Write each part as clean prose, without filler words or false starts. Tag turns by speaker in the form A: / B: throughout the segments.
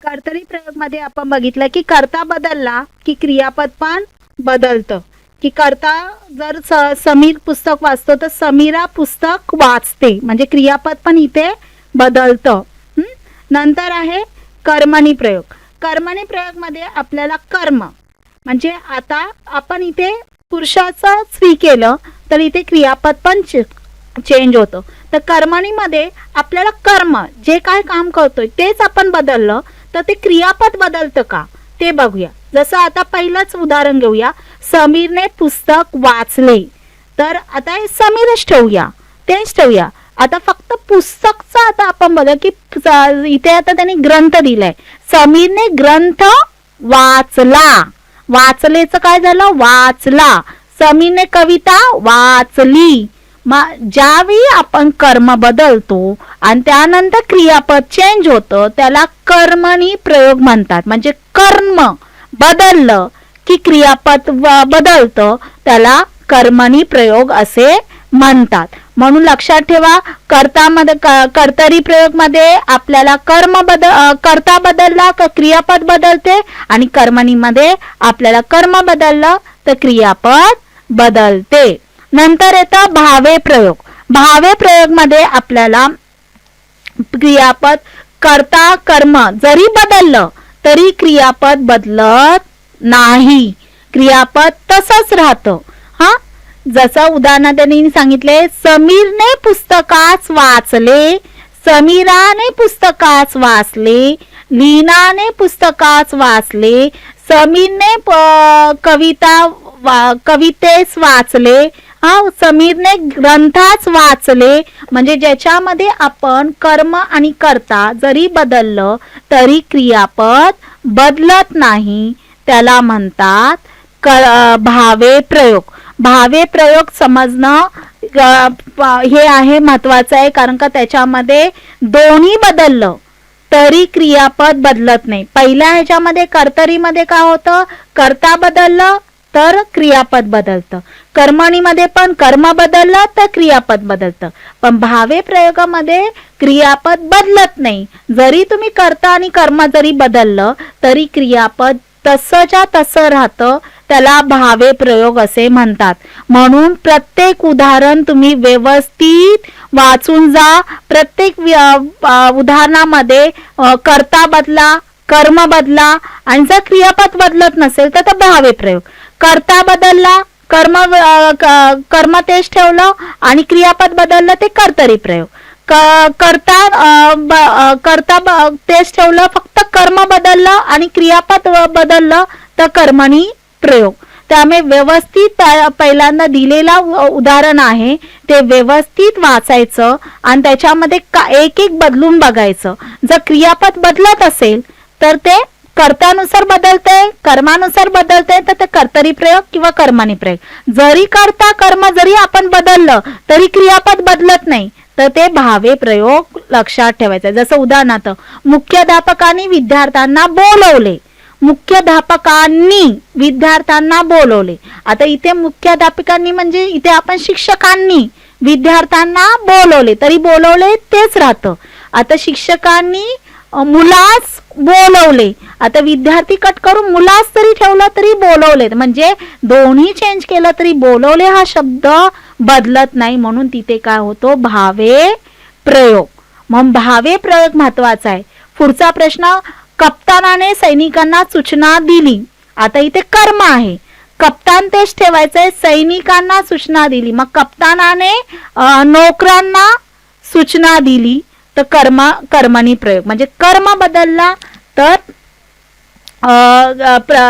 A: कर्तरी प्रयोग मध्ये आपण बघितलं की कर्ता बदलला की क्रियापद पण बदलतं. की कर्ता जर समीर पुस्तक वाचतो तर समीरा पुस्तक वाचते, म्हणजे क्रियापद पण इथे बदलतं. नंतर आहे कर्मणी प्रयोग. कर्मणी प्रयोग मध्ये आपल्याला कर्म म्हणजे आता आपण इथे पुरुषाचं स्त्री केलं तर इथे क्रियापद पण चेंज होतं. तर कर्मणीमध्ये आपल्याला कर्म जे काय काम करतोय तेच आपण बदललं तर ते क्रियापद बदलतं का ते बघूया. जसं आता पहिलंच उदाहरण घेऊया, समीरने पुस्तक वाचले. तर आता हे समीरच ठेवूया, तेच ठेवूया. आता फक्त पुस्तकचं आता आपण बघा की इथे आता त्यांनी ग्रंथ दिलाय. समीरने ग्रंथ वाचला. वाचलेचं काय झालं? वाचला. समीरने कविता वाचली. ज्यावेळी आपण कर्म बदलतो आणि त्यानंतर क्रियापद चेंज होतं त्याला कर्मणी प्रयोग म्हणतात. म्हणजे कर्म बदललं की क्रियापद बदलतं त्याला कर्मणी प्रयोग असे म्हणतात. म्हणून लक्षात ठेवा, कर्तरी प्रयोग मध्ये आपल्याला कर्ता बदलला तर क्रियापद बदलते आणि कर्मणी मध्ये आपल्याला कर्म बदललं तर क्रियापद बदलते. नंतर येतं भावे प्रयोग. भावे प्रयोग मध्ये आपल्याला क्रियापद कर्ता कर्म जरी बदललं तरी क्रियापद बदलत नाही, क्रियापद तसंच राहतं. जसं उदाहरण त्यांनी सांगितले, समीरने पुस्तकाच वाचले, समीराने पुस्तकाच वाचले, लीनाने पुस्तकाच वाचले, समीरने कवितेस वाचले, समीरने ग्रंथाच वाचले. म्हणजे ज्याच्यामध्ये आपण कर्म आणि कर्ता जरी बदललं तरी क्रियापद बदलत नाही त्याला म्हणतात भावे प्रयोग. भावे प्रयोग समजणं हे आहे महत्वाचं आहे, कारण का त्याच्यामध्ये दोन्ही बदललं तरी क्रियापद बदलत नाही. पहिल्या ह्याच्यामध्ये कर्तरीमध्ये काय होतं, कर्ता बदललं तर क्रियापद बदलतं. कर्मणीमध्ये पण कर्म बदललं तर क्रियापद बदलतं. पण भावे प्रयोगामध्ये क्रियापद बदलत नाही. जरी तुम्ही कर्ता आणि कर्म जरी बदललं तरी क्रियापद तसंच्या तसं राहतं, त्याला भावे प्रयोग असे म्हणतात. म्हणून प्रत्येक उदाहरण तुम्ही व्यवस्थित वाचून जा. प्रत्येक उदाहरणामध्ये कर्ता बदला, कर्म बदला आणि जर क्रियापद बदलत नसेल तर भावे प्रयोग. कर्ता बदलला, कर्म तेच ठेवलं आणि क्रियापद बदललं ते कर्तरी प्रयोग. कर्ता तेच ठेवलं, फक्त कर्म बदललं आणि क्रियापद बदललं तर कर्मणी प्रयोग. त्यामुळे व्यवस्थित पहिल्यांदा दिलेला उदाहरण आहे ते व्यवस्थित वाचायचं आणि त्याच्यामध्ये एक एक बदलून बघायचं. जर क्रियापद बदलत असेल तर ते कर्त्यानुसार बदलते, कर्मानुसार बदलते तर ते कर्तरी प्रयोग किंवा कर्मणी प्रयोग. जरी कर्ता कर्म जरी आपण बदललं तरी क्रियापद बदलत नाही तर ते भावे प्रयोग लक्षात ठेवायचं. जसं उदाहरणार्थ, मुख्याध्यापकांनी विद्यार्थ्यांना बोलवले. मुख्याध्यापकांनी विद्यार्थ्यांना बोलवले. आता इथे मुख्याध्यापकांनी म्हणजे इथे आपण शिक्षकांनी विद्यार्थ्यांना बोलवले, तरी बोलवले तेच राहतं. आता शिक्षकांनी मुलास बोलवले, आता विद्यार्थी कट करून मुलास तरी ठेवला तरी बोलवले, म्हणजे दोन्ही चेंज केलं तरी बोलवले हा शब्द बदलत नाही. म्हणून तिथे काय होतो, भावे प्रयोग. मग भावे प्रयोग महत्वाचा आहे. पुढचा प्रश्न, कप्तानाने सैनिकांना सूचना दिली. आता इथे कर्म आहे, कप्तान तेच ठेवायचंय, सैनिकांना सूचना दिली. मग कप्तानाने नोकरांना सूचना दिली तर कर्मणी प्रयोग. म्हणजे कर्म बदलला तर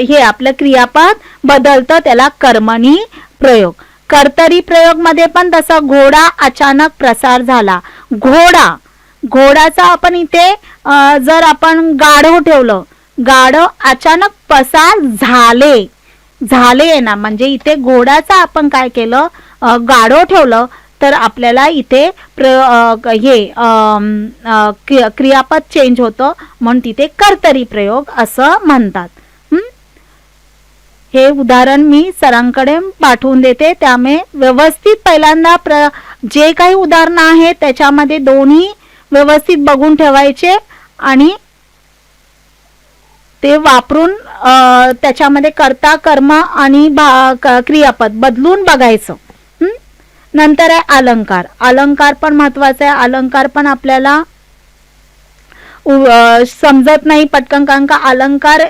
A: हे आपलं क्रियापद बदलतं, त्याला कर्मणी प्रयोग. कर्तरी प्रयोग मध्ये पण तसा, घोडा अचानक प्रसार झाला. घोडाचा आपण इथे जर आपण गाढव ठेवलं, गाढव अचानक पसार झाले ना, म्हणजे इथे घोड्याचा आपण काय केलं, गाढव ठेवलं तर आपल्याला इथे क्रियापद चेंज होतं, म्हणून तिथे कर्तरी प्रयोग असं म्हणतात. हे उदाहरण मी सरांकडे पाठवून देते, त्यामुळे व्यवस्थित पहिल्यांदा जे काही उदाहरणं आहेत त्याच्यामध्ये दोन्ही व्यवस्थित बघून ठेवायचे आणि ते वापरून त्याच्यामध्ये कर्ता कर्म आणि क्रियापद बदलून बघायचं. नंतर आहे अलंकार. अलंकार पण महत्वाचा आहे. अलंकार पण आपल्याला समजत नाही पटकन, कारण का अलंकार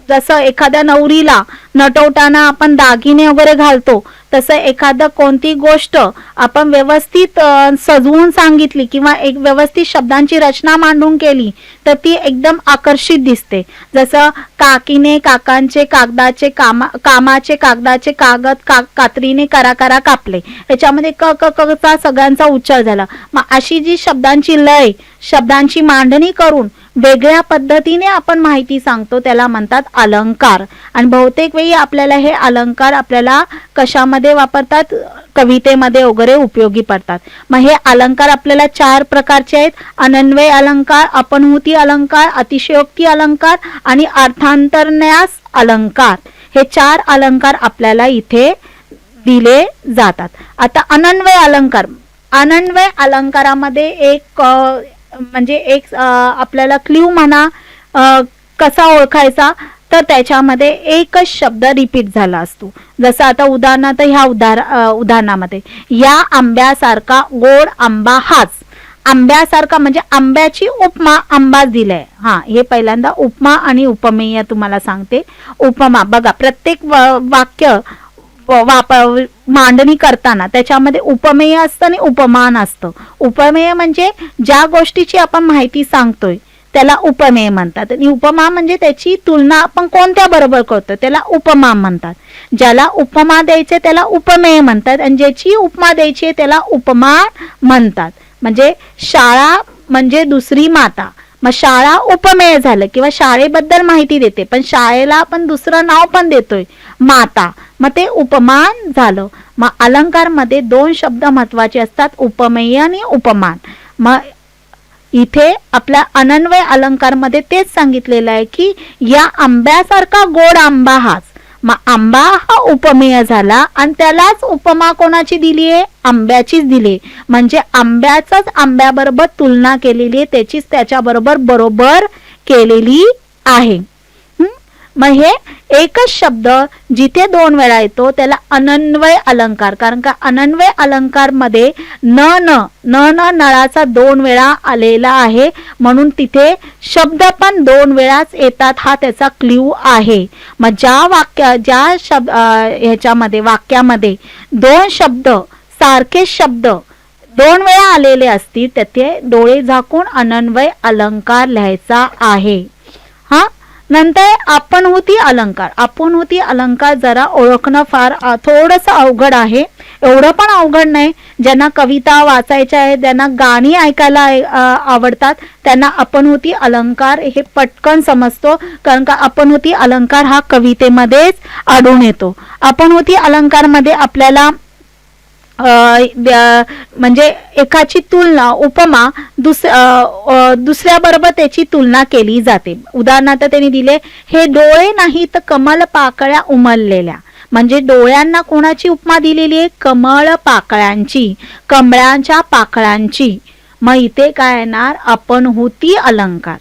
A: जसं एखाद्या नवरीला नटवताना आपण दागिने वगैरे घालतो, तसं एखादं कोणती गोष्ट आपण व्यवस्थित सजवून सांगितली किंवा एक व्यवस्थित शब्दांची रचना मांडून केली तर ती एकदम आकर्षित दिसते. जसं काकीने काकांचे कागदाचे कामाचे कागदाचे कागद कात्रीने कराकरा कापले, याच्यामध्ये क क चा सगळ्यांचा उच्चार झाला. मग अशी जी शब्दांची लय, शब्दांची मांडणी करून वेगळ्या पद्धतीने आपण माहिती सांगतो त्याला म्हणतात अलंकार. आणि बहुतेक वेळी आपल्याला हे अलंकार आपल्याला कशामध्ये वापरतात, कवितेमध्ये वगैरे उपयोगी पडतात. मग हे अलंकार आपल्याला 4 प्रकारचे आहेत. अनन्वय अलंकार, अपनहुती अलंकार, अतिशयोक्ती अलंकार आणि अर्थांतरन्यास अलंकार. हे 4 अलंकार आपल्याला इथे दिले जातात. आता अनन्वय अलंकार. अनन्वय अलंकारामध्ये एक म्हणजे एक आपल्याला क्ल्यू म्हणा कसा ओळखायचा, तर त्याच्यामध्ये एकच शब्द रिपीट झाला असतो. जसं आता उदाहरणार्थ ह्या उदाहरणामध्ये या आंब्यासारखा गोड आंबा हाच. आंब्यासारखा म्हणजे आंब्याची उपमा आंबाच दिलाय. हे पहिल्यांदा उपमा आणि उपमेय तुम्हाला सांगते. उपमा बघा, प्रत्येक वाक्य मांडणी करताना त्याच्यामध्ये उपमेय असतं आणि उपमान असतं. उपमेय म्हणजे ज्या गोष्टीची आपण माहिती सांगतोय त्याला उपमेय म्हणतात, आणि उपमा म्हणजे त्याची तुलना आपण कोणत्या बरोबर करतो त्याला उपमा म्हणतात. ज्याला उपमा द्यायचे त्याला उपमेय म्हणतात, आणि ज्याची उपमा द्यायची त्याला उपमान म्हणतात. म्हणजे शाळा म्हणजे दुसरी माता, मग शाळा उपमेय झालं किंवा शाळेबद्दल माहिती देते, पण शाळेला आपण दुसरं नाव पण देतोय माता, मग ते उपमान झालं. मग अलंकार मध्ये 2 शब्द महत्वाचे असतात, उपमेय आणि उपमान. मग इथे आपल्या अनन्वय अलंकार मध्ये तेच सांगितलेलं आहे की या आंब्यासारखा गोड आंबा हाच. मग आंबा हा उपमेय झाला आणि त्यालाच उपमा कोणाची दिली आहे, आंब्याचीच दिली. म्हणजे आंब्याचाच आंब्याबरोबर तुलना केलेली आहे, त्याचीच त्याच्याबरोबर बरोबर केलेली आहे. मग हे एकच शब्द जिथे 2 वेळा येतो त्याला अनन्वय अलंकार. कारण का अनन्वय अलंकार मध्ये न नळाचा 2 वेळा आलेला आहे, म्हणून तिथे शब्द पण 2 वेळाच येतात, हा त्याचा क्ल्यू आहे. मग ज्या ह्याच्यामध्ये वाक्यामध्ये 2 शब्द सारखे शब्द 2 वेळा आलेले असतील तिथे डोळे झाकून अनन्वय अलंकार लिहायचा आहे. नंतर आपणहुती अलंकार. आपणहुती अलंकार जरा ओळखणं फार थोडंसं अवघड आहे, एवढं पण अवघड नाही. ज्यांना कविता वाचायच्या आहेत, ज्यांना गाणी ऐकायला आवडतात त्यांना आपणहुती अलंकार हे पटकन समजतो, कारण का आपणहुती अलंकार हा कवितेमध्येच आढळून येतो. आपणहुती अलंकार मध्ये आपल्याला म्हणजे एकाची तुलना उपमा दुसऱ्या बरोबर त्याची तुलना केली जाते. उदाहरणार्थ त्यांनी दिले, हे डोळे नाही तर कमल पाकळ्या उमललेल्या. म्हणजे डोळ्यांना कोणाची उपमा दिलेली आहे, कमळ पाकळ्यांची, कमळांच्या पाकळ्यांची. मग इथे काय येणार, आपणहुती अलंकार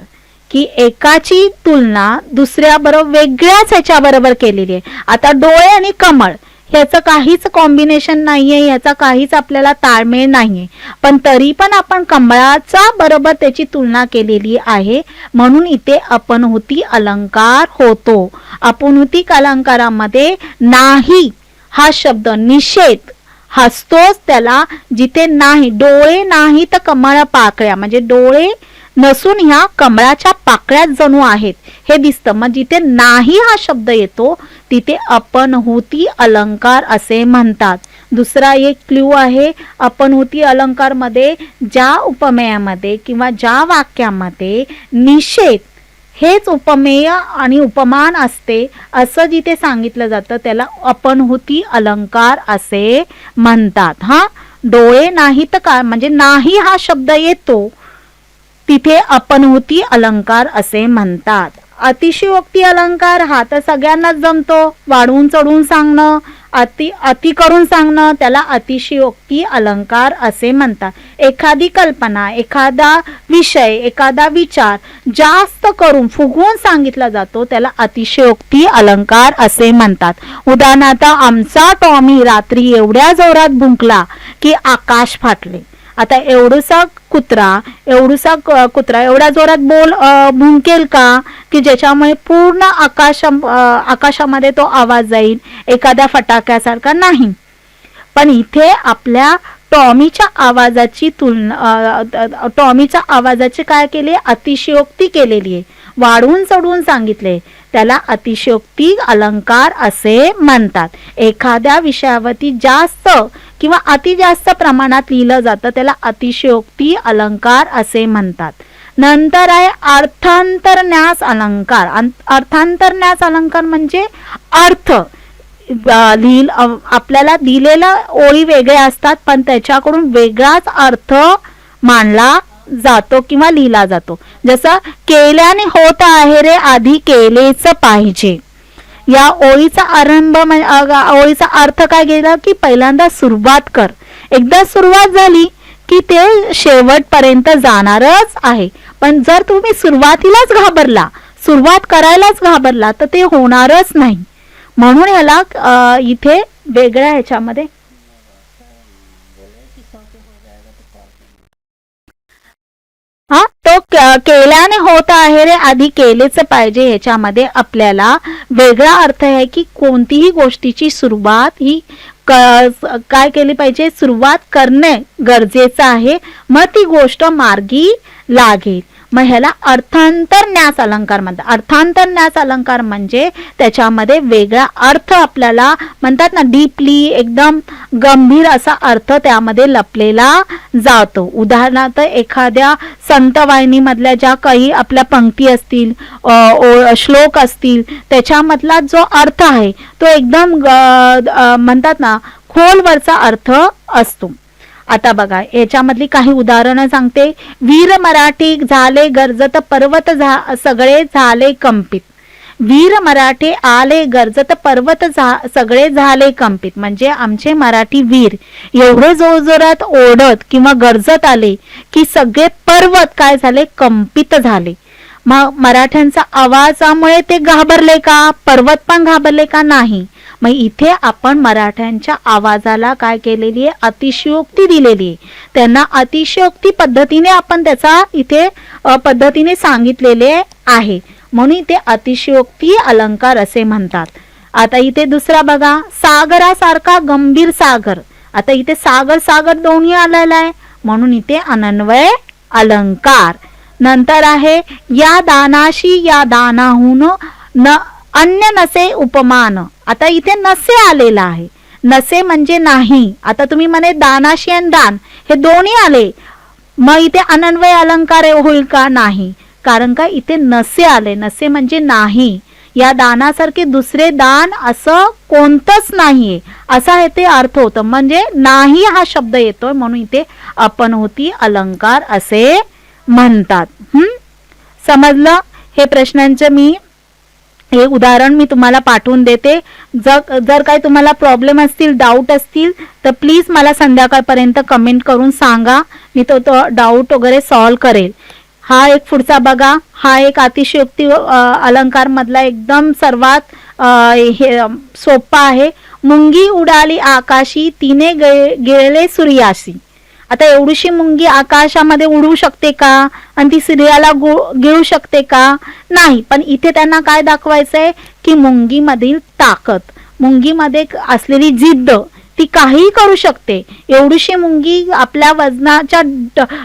A: की एकाची तुलना दुसऱ्या बरोबर वेगळ्याच ह्याच्या बरोबर केलेली आहे. आता डोळे आणि कमळ ह्याचं काहीच कॉम्बिनेशन नाहीये, ह्याचा काहीच आपल्याला ताळमेळ नाहीये, पण तरी पण आपण कमळाचा बरोबर त्याची तुलना केलेली आहे, म्हणून इथे आपणहुती अलंकार होतो. आपणहुती अलंकारामध्ये नाही हा शब्द निषेध असतोच त्याला. जिथे नाही, डोळे नाही तर कमळ पाकळ्या, म्हणजे डोळे नसून ह्या कमळाच्या पाकळ्यात जणू आहेत हे दिसतं. मग जिथे नाही हा शब्द येतो तिथे आपणहुती अलंकार असे म्हणतात. दुसरा एक क्ल्यू आहे, आपणहुती अलंकार मध्ये ज्या उपमेयामध्ये किंवा ज्या वाक्यामध्ये निषेध हेच उपमेय आणि उपमान असते असं जिथे सांगितलं जातं त्याला आपणहुती अलंकार असे म्हणतात. डोळे नाही तर काय, म्हणजे नाही हा शब्द येतो तिथे आपणहुती अलंकार असे म्हणतात. अतिशयोक्ती अलंकार हा तर सगळ्यांनाच जमतो, वाढवून चढवून सांगणं अति करून सांगणं त्याला अतिशयोक्ती अलंकार असे म्हणतात. एखादी कल्पना, एखादा विषय, एखादा विचार जास्त करून फुगवून सांगितला जातो त्याला अतिशयोक्ती अलंकार असे म्हणतात. उदाहरणार्थ, आमचा टॉमी रात्री एवढ्या जोरात भुंकला की आकाश फाटले. आता एवढूसा कुत्रा एवढ्या जोरात भुंकेल का की ज्याच्यामुळे पूर्ण आकाशामध्ये तो आवाज जाईल एखाद्या फटाक्यासारखा? नाही. पण इथे आपल्या टॉमीच्या आवाजाची काय केली? अतिशयोक्ती केलेली आहे, वाढवून चढवून सांगितले. त्याला अतिशयोक्ती अलंकार असे म्हणतात. एखाद्या विषयावरती जास्त किंवा अति जास्त प्रमाणात लिहिलं जातं त्याला अतिशयोक्ती अलंकार असे म्हणतात. नंतर आहे अर्थांतरन्यास अलंकार. अर्थांतरन्यास अलंकार म्हणजे अर्थ आपल्याला दिलेल्या ओळी वेगळ्या असतात पण त्याच्याकडून वेगळाच अर्थ मांडला जातो किंवा लिहिला जातो. जसं केल्याने होत आहे रे आधी केलेच पाहिजे. या ओळीचा ओळीचा अर्थ काय गेला की पहिल्यांदा सुरुवात कर. एकदा सुरुवात झाली की ते शेवटपर्यंत जाणारच आहे. पण जर तुम्ही सुरुवातीलाच घाबरला, सुरुवात करायलाच घाबरला तर ते होणारच नाही. म्हणून ह्याला इथे वेगळ्या ह्याच्यामध्ये तो केल्याने होत आहे रे आधी केलेच पाहिजे. ह्याच्यामध्ये आपल्याला वेगळा अर्थ आहे की कोणतीही गोष्टीची सुरुवात ही काय केली पाहिजे? सुरुवात करणे गरजेचं आहे, मग ती गोष्ट मार्गी लागेल. मग ह्याला अर्थांतरन्यास अलंकार म्हणतात. अर्थांतरन्यास अलंकार म्हणजे त्याच्यामध्ये वेगळा अर्थ आपल्याला म्हणतात ना, डीपली एकदम गंभीर असा अर्थ त्यामध्ये लपलेला जातो. उदाहरणार्थ, एखाद्या संत वाहिनीमधल्या ज्या काही आपल्या पंक्ती असतील, श्लोक असतील, त्याच्यामधला जो अर्थ आहे तो एकदम म्हणतात ना खोलवरचा अर्थ असतो. आता बघा याच्यामधली काही उदाहरणं सांगते. वीर मराठी झाले गर्जत पर्वत सगळे झाले कंपित. वीर मराठे आले गर्जत पर्वत सगळे झाले कंपित. म्हणजे आमचे मराठी वीर एवढे जोरजोरात ओढत किंवा गरजत आले की सगळे पर्वत काय झाले? कंपित झाले. मग मराठ्यांचा आवाजामुळे ते घाबरले का? पर्वत पण घाबरले का? नाही. मग इथे आपण मराठ्यांच्या आवाजाला काय केलेली आहे? अतिशयोक्ती दिलेली आहे. त्यांना अतिशयोक्ती पद्धतीने आपण त्याचा इथे पद्धतीने सांगितलेले आहे. म्हणून इथे अतिशयोक्ती अलंकार असे म्हणतात. आता इथे दुसरा बघा, सागरासारखा गंभीर सागर. आता इथे सागर सागर दोन्ही आलेला आहे म्हणून इथे अनन्वय अलंकार. नंतर आहे या दानाशी या दानाहून अन्य नसे उपमान. आता इथे नसे आलेला आहे. नसे म्हणजे नाही. आता तुम्ही म्हणे दानाशी आणि दान हे दोन्ही आले, मग इथे अनन्वय अलंकार होईल का? नाही. कारण का इथे नसे आले. नसे म्हणजे नाही. या दानासारखे दुसरे दान असं कोणतंच नाहीये असा हे ते अर्थ होतं. म्हणजे नाही हा शब्द येतोय म्हणून इथे अपनहोती अलंकार असे म्हणतात. समजलं? हे प्रश्नांचं मी हे उदाहरण मी तुम्हाला पाठवून देते. जर काही तुम्हाला प्रॉब्लेम असतील, डाऊट असतील तर प्लीज मला संध्याकाळपर्यंत कमेंट करून सांगा. मी तो डाऊट वगैरे सॉल्व करेल. हा एक पुढचा बघा. हा एक अतिशयोक्ती अलंकार मधला एकदम सर्वात हे सोपा आहे. मुंगी उडाली आकाशी तिने गिळले सूर्याशी. आता एवढीशी मुंगी आकाशामध्ये उडू शकते का? आणि ती सूर्याला गिळू शकते का? नाही. पण इथे त्यांना काय दाखवायचंय की मुंगीमधील ताकद, मुंगीमध्ये असलेली जिद्द, ती काही करू शकते. एवढीशी मुंगी आपल्या वजनाच्या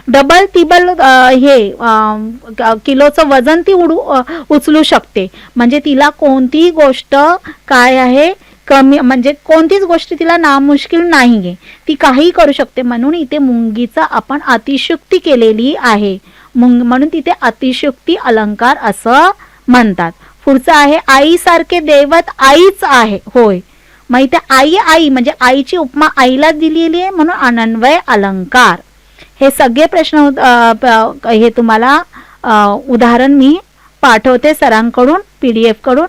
A: डबल तिबल किलोचं वजन ती उचलू शकते. म्हणजे तिला कोणतीही गोष्ट काय आहे कमी, म्हणजे कोणतीच गोष्ट तिला नामुश्किल नाहीये, ती काही करू शकते. म्हणून इथे मुंगीचा आपण अतिशयोक्ती केलेली आहे. म्हणून तिथे अतिशयोक्ती अलंकार असं म्हणतात. पुढचं आहे आईसारखे दैवत आईच आहे. होय. मग इथे आई आई म्हणजे आईची उपमा आईला दिलेली आहे म्हणून अनन्वय अलंकार. हे सगळे प्रश्न हे तुम्हाला उदाहरण मी पाठवते सरांकडून PDF कडून.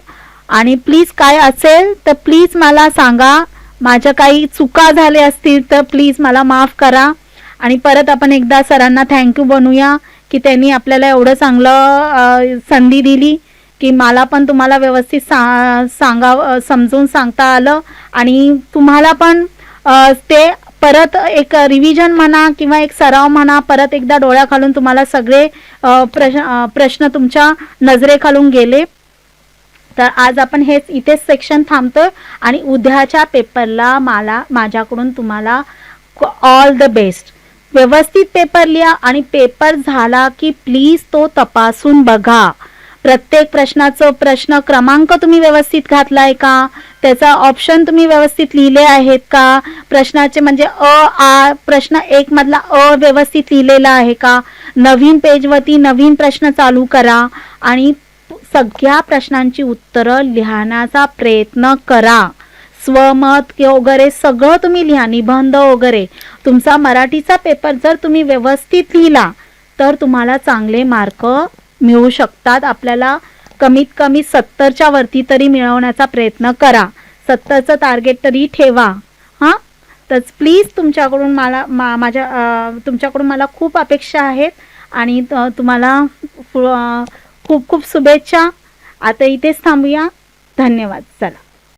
A: आणि प्लीज काय असेल तर प्लीज मला सांगा. माझ्या काही चुका झाल्या असतील तर प्लीज मला माफ करा. आणि परत आपण एकदा सरांना थँक्यू बनूया की त्यांनी आपल्याला एवढं चांगलं संधी दिली की मला पण तुम्हाला व्यवस्थित समजून सांगता आलं. आणि तुम्हाला पण ते परत एक रिव्हिजन म्हणा किंवा एक सराव म्हणा, परत एकदा डोळ्याखालून तुम्हाला सगळे प्रश्न तुमच्या नजरेखालून गेले. तर आज आपण हेच इथेच सेक्शन थांबतोय आणि उद्याच्या पेपरला माझ्याकडून तुम्हाला ऑल द बेस्ट. व्यवस्थित पेपर लिहा आणि पेपर झाला की प्लीज तो तपासून बघा. प्रत्येक प्रश्नाचं प्रश्न क्रमांक तुम्ही व्यवस्थित घातलाय का, त्याचा ऑप्शन तुम्ही व्यवस्थित लिहिले आहेत का, प्रश्नाचे म्हणजे प्रश्न 1 मधला व्यवस्थित लिहिलेला आहे का, नवीन पेजवरती नवीन प्रश्न चालू करा आणि सगळ्या प्रश्नांची उत्तरं लिहिण्याचा प्रयत्न करा. स्वमत वगैरे सगळं तुम्ही लिहा, निबंध वगैरे. तुमचा मराठीचा पेपर जर तुम्ही व्यवस्थित लिहिला तर तुम्हाला चांगले मार्क मिळू शकतात. आपल्याला कमीत कमी 70च्या वरती तरी मिळवण्याचा प्रयत्न करा. 70चं टार्गेट तरी ठेवा. हां, तर प्लीज तुमच्याकडून मला खूप अपेक्षा आहेत आणि तुम्हाला खूप खूप शुभेच्छा. आता इथेच थांबूया. धन्यवाद. चला.